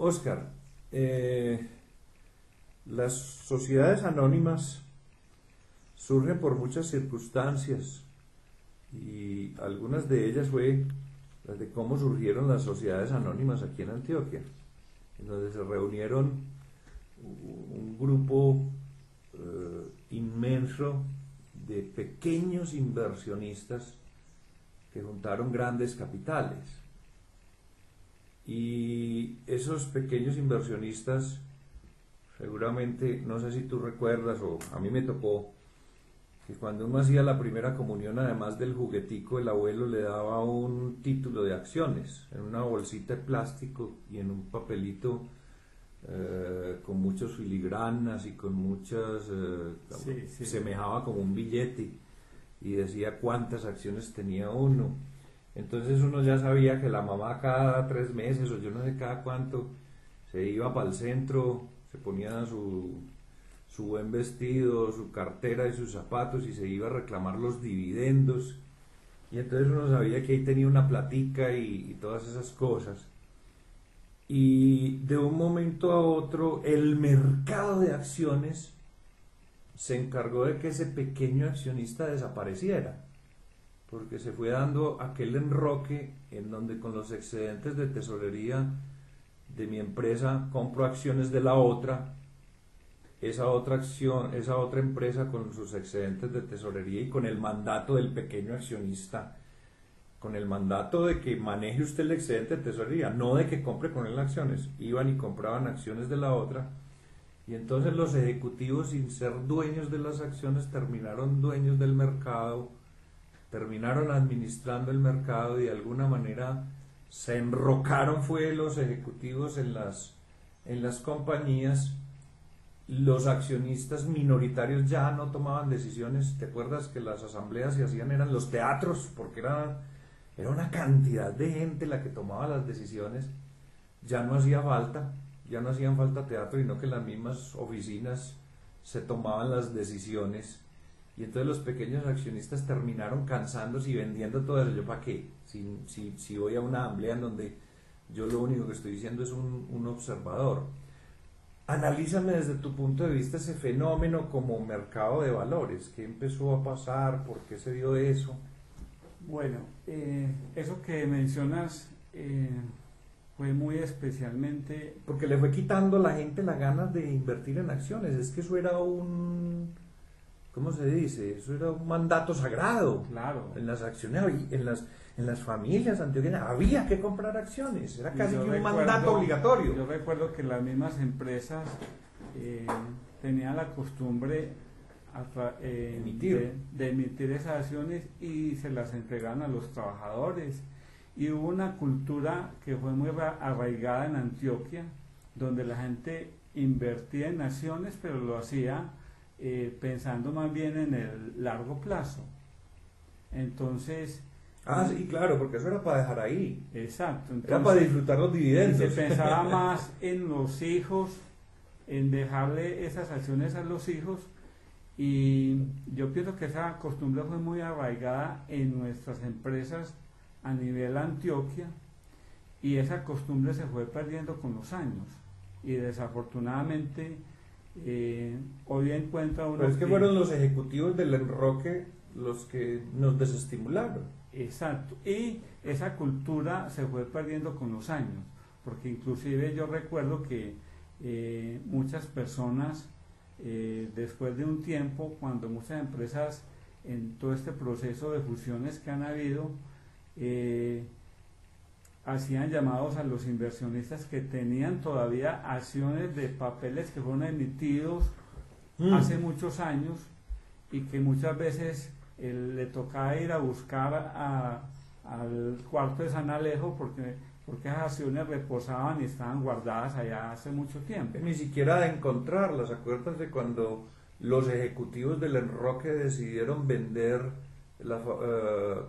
Oscar, las sociedades anónimas surgen por muchas circunstancias y algunas de ellas fue las de cómo surgieron las sociedades anónimas aquí en Antioquia, en donde se reunieron un grupo inmenso de pequeños inversionistas que juntaron grandes capitales. Y esos pequeños inversionistas, seguramente, no sé si tú recuerdas, o a mí me tocó, que cuando uno hacía la primera comunión, además del juguetico, el abuelo le daba un título de acciones, en una bolsita de plástico y en un papelito con muchas filigranas y con muchas, Sí. semejaba como un billete y decía cuántas acciones tenía uno. Entonces uno ya sabía que la mamá cada 3 meses o yo no sé cada cuánto se iba para el centro, se ponía su buen vestido, su cartera y sus zapatos y se iba a reclamar los dividendos. Y entonces uno sabía que ahí tenía una platica y todas esas cosas. Y de un momento a otro el mercado de acciones se encargó de que ese pequeño accionista desapareciera, porque se fue dando aquel enroque en donde con los excedentes de tesorería de mi empresa compro acciones de la otra, esa otra empresa con sus excedentes de tesorería y con el mandato del pequeño accionista, con el mandato de que maneje usted el excedente de tesorería, no de que compre con él acciones, iban y compraban acciones de la otra, y entonces los ejecutivos, sin ser dueños de las acciones, terminaron dueños del mercado, terminaron administrando el mercado y de alguna manera se enrocaron fue los ejecutivos en las compañías. Los accionistas minoritarios ya no tomaban decisiones. ¿Te acuerdas que las asambleas se hacían eran los teatros? Porque era una cantidad de gente la que tomaba las decisiones. Ya no hacía falta, ya no hacían falta teatro, sino que las mismas oficinas se tomaban las decisiones. Y entonces los pequeños accionistas terminaron cansándose y vendiendo todo eso. ¿Yo para qué? Si voy a una asamblea en donde yo lo único que estoy diciendo es un observador. Analízame desde tu punto de vista ese fenómeno como mercado de valores. ¿Qué empezó a pasar? ¿Por qué se dio eso? Bueno, eso que mencionas fue muy especialmente... Porque le fue quitando a la gente las ganas de invertir en acciones. Es que eso era ¿cómo se dice? Eso era un mandato sagrado. Claro. En las acciones, en las familias antioqueñas había que comprar acciones. Era casi que un mandato obligatorio. Yo recuerdo que las mismas empresas tenían la costumbre de emitir esas acciones y se las entregaban a los trabajadores. Y hubo una cultura que fue muy arraigada en Antioquia, donde la gente invertía en acciones, pero lo hacía pensando más bien en el largo plazo. Entonces... sí, claro, porque eso era para dejar ahí. Exacto. Entonces, era para disfrutar los dividendos. Se pensaba más en los hijos, en dejarle esas acciones a los hijos, y yo pienso que esa costumbre fue muy arraigada en nuestras empresas a nivel Antioquia, y esa costumbre se fue perdiendo con los años, y desafortunadamente hoy encuentra uno... Pero es que fueron los ejecutivos del enroque los que nos desestimularon. Exacto, y esa cultura se fue perdiendo con los años, porque inclusive yo recuerdo que muchas personas después de un tiempo, cuando muchas empresas en todo este proceso de fusiones que han habido, hacían llamados a los inversionistas que tenían todavía acciones de papeles que fueron emitidos hace muchos años, y que muchas veces le tocaba ir a buscar al cuarto de San Alejo porque esas acciones reposaban y estaban guardadas allá hace mucho tiempo. Ni siquiera de encontrarlas. Acuérdate cuando los ejecutivos del enroque decidieron vender la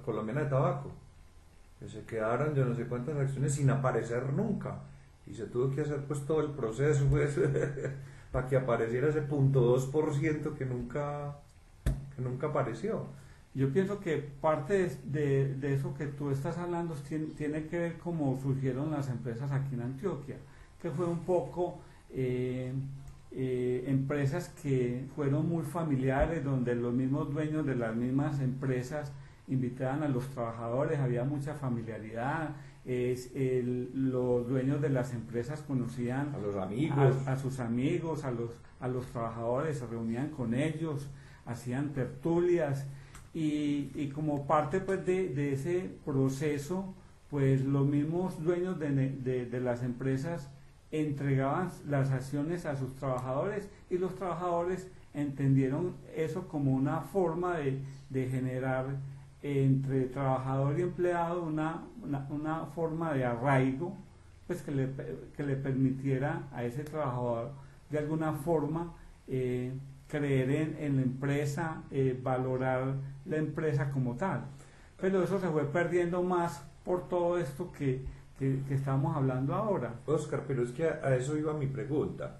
colombiana de tabaco, que se quedaron yo no sé cuántas acciones sin aparecer nunca, y se tuvo que hacer pues todo el proceso pues, para que apareciera ese 0.2% que nunca apareció. Yo pienso que parte de eso que tú estás hablando tiene que ver cómo surgieron las empresas aquí en Antioquia, que fue un poco empresas que fueron muy familiares, donde los mismos dueños de las mismas empresas invitaban a los trabajadores, había mucha familiaridad, los dueños de las empresas conocían A los amigos. a sus amigos, a los trabajadores, se reunían con ellos, hacían tertulias y como parte pues de ese proceso, pues los mismos dueños de las empresas entregaban las acciones a sus trabajadores y los trabajadores entendieron eso como una forma de generar entre trabajador y empleado una forma de arraigo, pues que le permitiera a ese trabajador de alguna forma creer en la empresa, valorar la empresa como tal. Pero eso se fue perdiendo más por todo esto que estamos hablando ahora. Oscar, pero es que a eso iba mi pregunta.